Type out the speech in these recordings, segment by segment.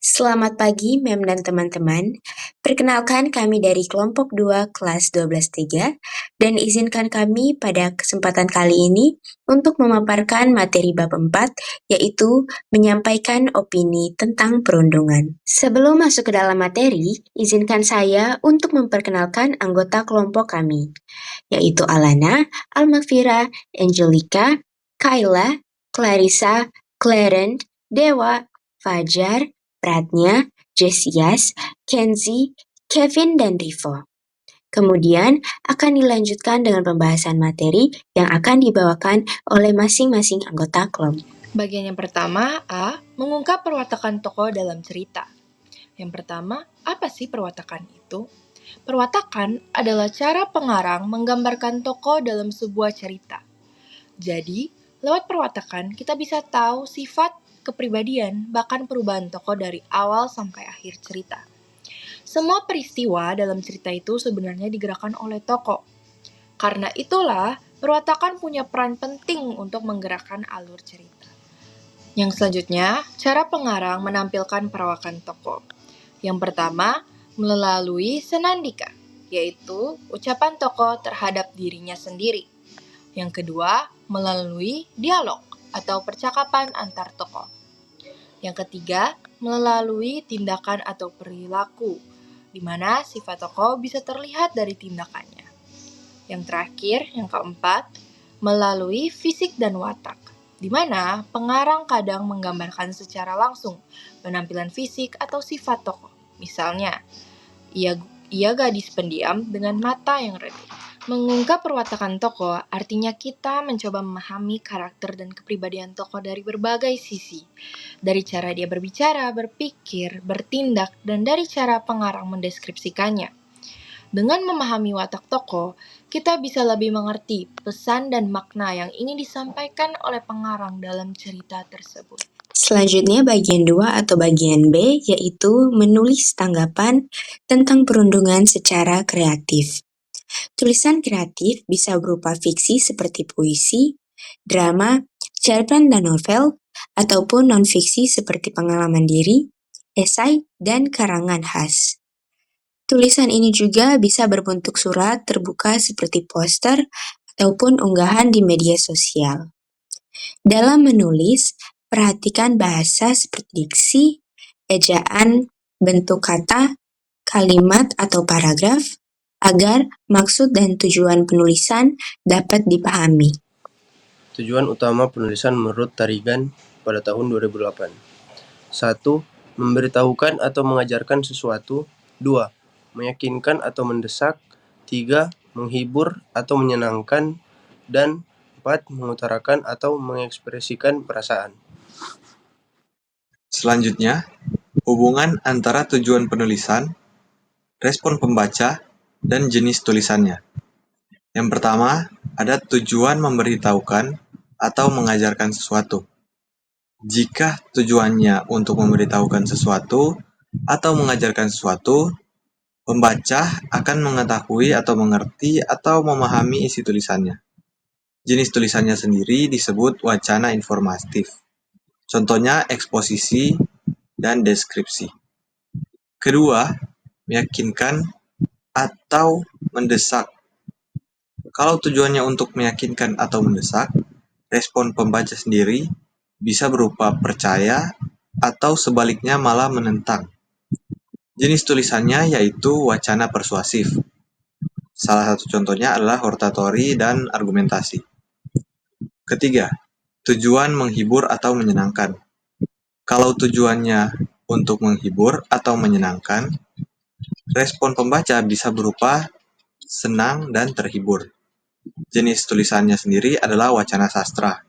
Selamat pagi, Mem dan teman-teman. Perkenalkan kami dari kelompok 2 kelas 12-3 dan izinkan kami pada kesempatan kali ini untuk memaparkan materi bab 4, yaitu menyampaikan opini tentang perundungan. Sebelum masuk ke dalam materi, izinkan saya untuk memperkenalkan anggota kelompok kami, yaitu Alana, Almafira, Angelica, Kayla, Clarissa, Clarence, Dewa, Fajar, Pratnya, Jesias, Kenzi, Kevin, dan Rivo. Kemudian akan dilanjutkan dengan pembahasan materi yang akan dibawakan oleh masing-masing anggota kelompok. Bagian yang pertama, A. Mengungkap perwatakan tokoh dalam cerita. Yang pertama, apa sih perwatakan itu? Perwatakan adalah cara pengarang menggambarkan tokoh dalam sebuah cerita. Jadi, lewat perwatakan kita bisa tahu sifat, kepribadian, bahkan perubahan tokoh dari awal sampai akhir cerita. Semua peristiwa dalam cerita itu sebenarnya digerakkan oleh tokoh. Karena itulah, perwatakan punya peran penting untuk menggerakkan alur cerita. Yang selanjutnya, cara pengarang menampilkan perawakan tokoh. Yang pertama, melalui senandika, yaitu ucapan tokoh terhadap dirinya sendiri. Yang kedua, melalui dialog atau percakapan antar tokoh. Yang ketiga, melalui tindakan atau perilaku, di mana sifat tokoh bisa terlihat dari tindakannya. Yang terakhir, yang keempat, melalui fisik dan watak, di mana pengarang kadang menggambarkan secara langsung penampilan fisik atau sifat tokoh. Misalnya, ia gadis pendiam dengan mata yang redup. Mengungkap perwatakan tokoh artinya kita mencoba memahami karakter dan kepribadian tokoh dari berbagai sisi. Dari cara dia berbicara, berpikir, bertindak, dan dari cara pengarang mendeskripsikannya. Dengan memahami watak tokoh, kita bisa lebih mengerti pesan dan makna yang ingin disampaikan oleh pengarang dalam cerita tersebut. Selanjutnya bagian 2 atau bagian B, yaitu menulis tanggapan tentang perundungan secara kreatif. Tulisan kreatif bisa berupa fiksi seperti puisi, drama, cerpen dan novel, ataupun non-fiksi seperti pengalaman diri, esai, dan karangan khas. Tulisan ini juga bisa berbentuk surat terbuka seperti poster ataupun unggahan di media sosial. Dalam menulis, perhatikan bahasa seperti diksi, ejaan, bentuk kata, kalimat atau paragraf, agar maksud dan tujuan penulisan dapat dipahami. Tujuan utama penulisan menurut Tarigan pada tahun 2008. 1. Memberitahukan atau mengajarkan sesuatu. 2. Meyakinkan atau mendesak. 3. Menghibur atau menyenangkan. Dan 4. Mengutarakan atau mengekspresikan perasaan. Selanjutnya, hubungan antara tujuan penulisan, respon pembaca, dan jenis tulisannya. Yang pertama, ada tujuan memberitahukan atau mengajarkan sesuatu. Jika tujuannya untuk memberitahukan sesuatu atau mengajarkan sesuatu, pembaca akan mengetahui atau mengerti atau memahami isi tulisannya. Jenis tulisannya sendiri disebut wacana informatif. Contohnya eksposisi dan deskripsi. Kedua, meyakinkan atau mendesak. Kalau tujuannya untuk meyakinkan atau mendesak, respon pembaca sendiri bisa berupa percaya atau sebaliknya malah menentang. Jenis tulisannya yaitu wacana persuasif. Salah satu contohnya adalah hortatori dan argumentasi. Ketiga, tujuan menghibur atau menyenangkan. Kalau tujuannya untuk menghibur atau menyenangkan, respon pembaca bisa berupa senang dan terhibur. Jenis tulisannya sendiri adalah wacana sastra.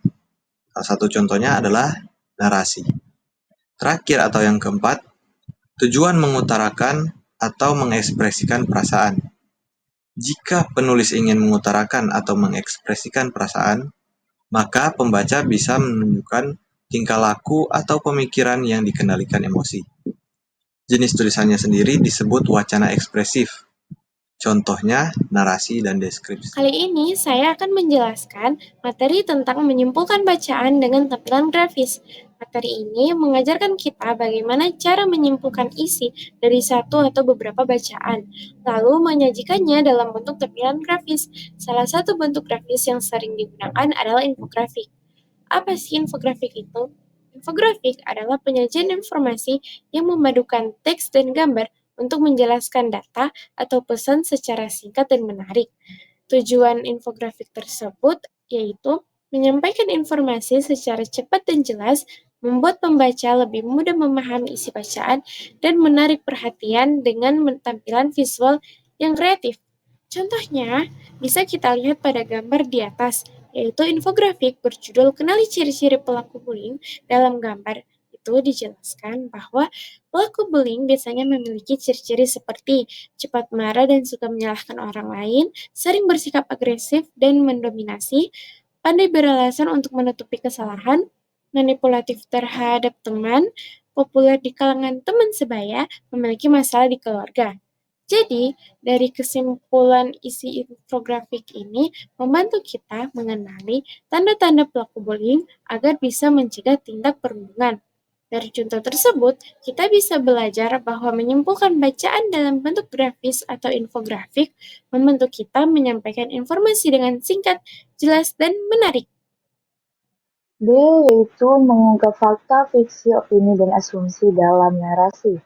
Salah satu contohnya adalah narasi. Terakhir atau yang keempat, tujuan mengutarakan atau mengekspresikan perasaan. Jika penulis ingin mengutarakan atau mengekspresikan perasaan, maka pembaca bisa menunjukkan tingkah laku atau pemikiran yang dikendalikan emosi. Jenis tulisannya sendiri disebut wacana ekspresif. Contohnya narasi dan deskripsi. Kali ini saya akan menjelaskan materi tentang menyimpulkan bacaan dengan tampilan grafis. Materi ini mengajarkan kita bagaimana cara menyimpulkan isi dari satu atau beberapa bacaan, lalu menyajikannya dalam bentuk tampilan grafis. Salah satu bentuk grafis yang sering digunakan adalah infografik. Apa sih infografik itu? Infografik adalah penyajian informasi yang memadukan teks dan gambar untuk menjelaskan data atau pesan secara singkat dan menarik. Tujuan infografik tersebut yaitu menyampaikan informasi secara cepat dan jelas, membuat pembaca lebih mudah memahami isi bacaan, dan menarik perhatian dengan tampilan visual yang kreatif. Contohnya, bisa kita lihat pada gambar di atas, yaitu infografik berjudul "Kenali Ciri-ciri Pelaku Bullying". Dalam gambar itu dijelaskan bahwa pelaku bullying biasanya memiliki ciri-ciri seperti cepat marah dan suka menyalahkan orang lain, sering bersikap agresif dan mendominasi, pandai beralasan untuk menutupi kesalahan, manipulatif terhadap teman, populer di kalangan teman sebaya, memiliki masalah di keluarga. Jadi, dari kesimpulan isi infografik ini membantu kita mengenali tanda-tanda pelaku bullying agar bisa mencegah tindak perundungan. Dari contoh tersebut, kita bisa belajar bahwa menyimpulkan bacaan dalam bentuk grafis atau infografik membantu kita menyampaikan informasi dengan singkat, jelas, dan menarik. D yaitu mengungkap fakta, fiksi, opini, dan asumsi dalam narasi.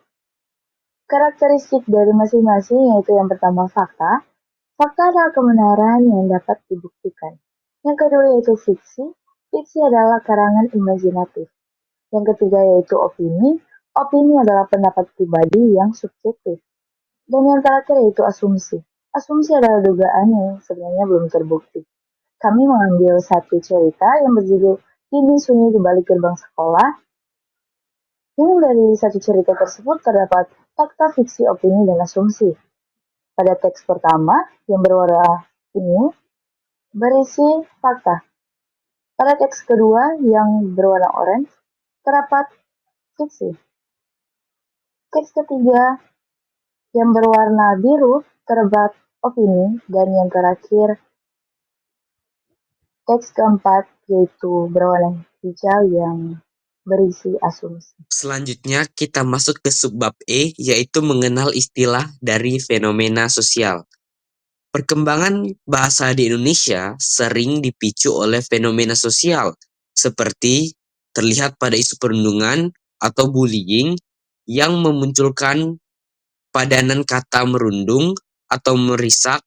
Karakteristik dari masing-masing yaitu yang pertama fakta. Fakta adalah kebenaran yang dapat dibuktikan. Yang kedua yaitu fiksi. Fiksi adalah karangan imajinatif. Yang ketiga yaitu opini. Opini adalah pendapat pribadi yang subjektif. Dan yang terakhir yaitu asumsi. Asumsi adalah dugaan yang sebenarnya belum terbukti. Kami mengambil satu cerita yang berjudul Dinding Sunyi di Balik Gerbang Sekolah. Yang dari satu cerita tersebut terdapat fakta, fiksi, opini, dan asumsi. Pada teks pertama yang berwarna ungu berisi fakta. Pada teks kedua yang berwarna orange terdapat fiksi. Teks ketiga yang berwarna biru terdapat opini, dan yang terakhir teks keempat yaitu berwarna hijau yang berisi asumsi. Selanjutnya kita masuk ke subbab E, yaitu mengenal istilah dari fenomena sosial. Perkembangan bahasa di Indonesia sering dipicu oleh fenomena sosial, seperti terlihat pada isu perundungan atau bullying yang memunculkan padanan kata merundung atau merisak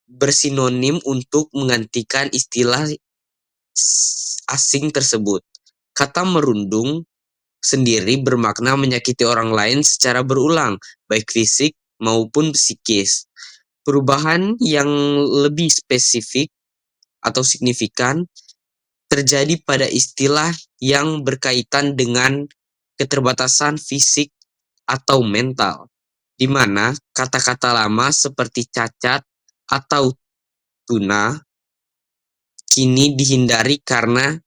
bersinonim untuk menggantikan istilah asing tersebut. Kata merundung sendiri bermakna menyakiti orang lain secara berulang, baik fisik maupun psikis. Perubahan yang lebih spesifik atau signifikan terjadi pada istilah yang berkaitan dengan keterbatasan fisik atau mental, di mana kata-kata lama seperti cacat atau tuna kini dihindari karena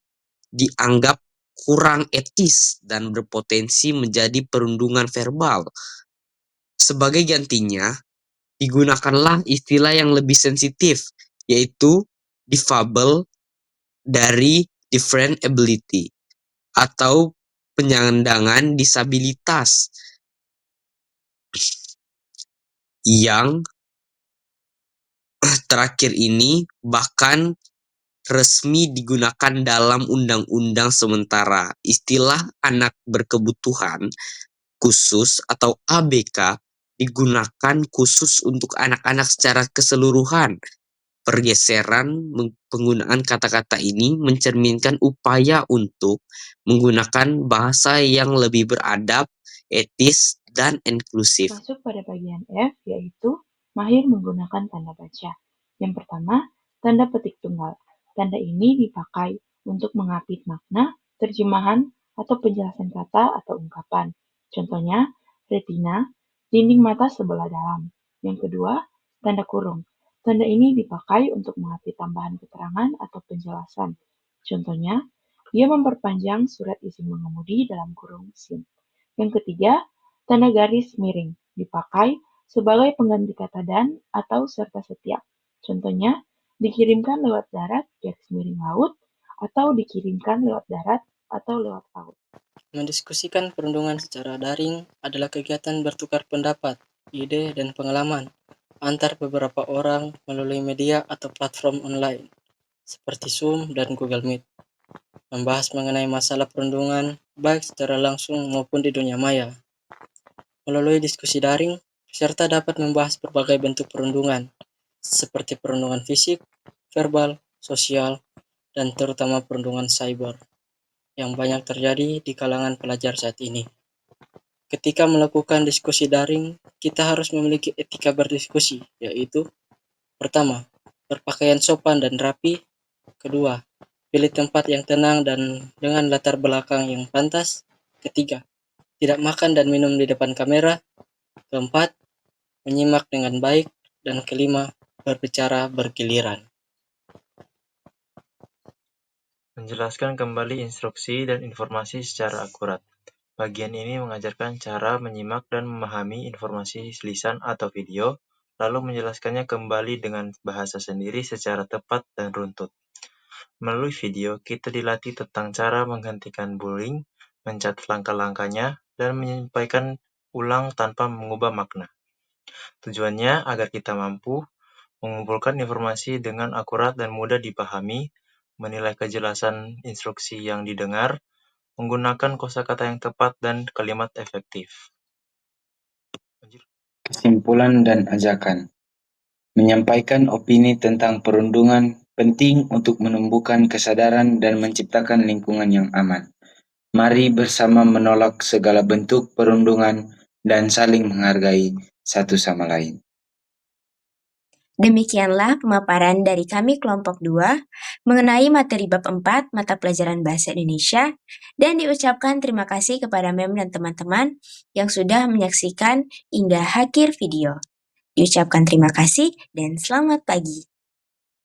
dianggap kurang etis dan berpotensi menjadi perundungan verbal. Sebagai gantinya, digunakanlah istilah yang lebih sensitif, yaitu difabel dari different ability atau penyandang disabilitas yang terakhir ini bahkan resmi digunakan dalam undang-undang sementara. Istilah anak berkebutuhan khusus atau ABK digunakan khusus untuk anak-anak secara keseluruhan. Pergeseran penggunaan kata-kata ini mencerminkan upaya untuk menggunakan bahasa yang lebih beradab, etis, dan inklusif. Masuk pada bagian F, yaitu mahir menggunakan tanda baca. Yang pertama, tanda petik tunggal. Tanda ini dipakai untuk mengapit makna, terjemahan, atau penjelasan kata atau ungkapan. Contohnya, retina, dinding mata sebelah dalam. Yang kedua, tanda kurung. Tanda ini dipakai untuk mengapit tambahan keterangan atau penjelasan. Contohnya, dia memperpanjang surat izin mengemudi dalam kurung SIM. Yang ketiga, tanda garis miring dipakai sebagai pengganti kata dan atau serta setiap. Contohnya, dikirimkan lewat darat garis miring laut atau dikirimkan lewat darat atau lewat laut. Mendiskusikan perundungan secara daring adalah kegiatan bertukar pendapat, ide, dan pengalaman antar beberapa orang melalui media atau platform online seperti Zoom dan Google Meet. Membahas mengenai masalah perundungan baik secara langsung maupun di dunia maya. Melalui diskusi daring, peserta dapat membahas berbagai bentuk perundungan, seperti perundungan fisik, verbal, sosial, dan terutama perundungan cyber, yang banyak terjadi di kalangan pelajar saat ini. Ketika melakukan diskusi daring, kita harus memiliki etika berdiskusi, yaitu pertama, berpakaian sopan dan rapi. Kedua, pilih tempat yang tenang dan dengan latar belakang yang pantas. Ketiga, tidak makan dan minum di depan kamera. Keempat, menyimak dengan baik. Dan kelima, berbicara bergiliran. Menjelaskan kembali instruksi dan informasi secara akurat. Bagian ini mengajarkan cara menyimak dan memahami informasi lisan atau video, lalu menjelaskannya kembali dengan bahasa sendiri secara tepat dan runtut. Melalui video, kita dilatih tentang cara menghentikan bullying, mencatat langkah-langkahnya, dan menyampaikan ulang tanpa mengubah makna. Tujuannya agar kita mampu mengumpulkan informasi dengan akurat dan mudah dipahami, menilai kejelasan instruksi yang didengar, menggunakan kosakata yang tepat dan kalimat efektif. Kesimpulan dan ajakan. Menyampaikan opini tentang perundungan penting untuk menumbuhkan kesadaran dan menciptakan lingkungan yang aman. Mari bersama menolak segala bentuk perundungan dan saling menghargai satu sama lain. Demikianlah pemaparan dari kami kelompok 2 mengenai materi bab 4 mata pelajaran Bahasa Indonesia, dan diucapkan terima kasih kepada Mem dan teman-teman yang sudah menyaksikan hingga akhir video. Diucapkan terima kasih dan selamat pagi.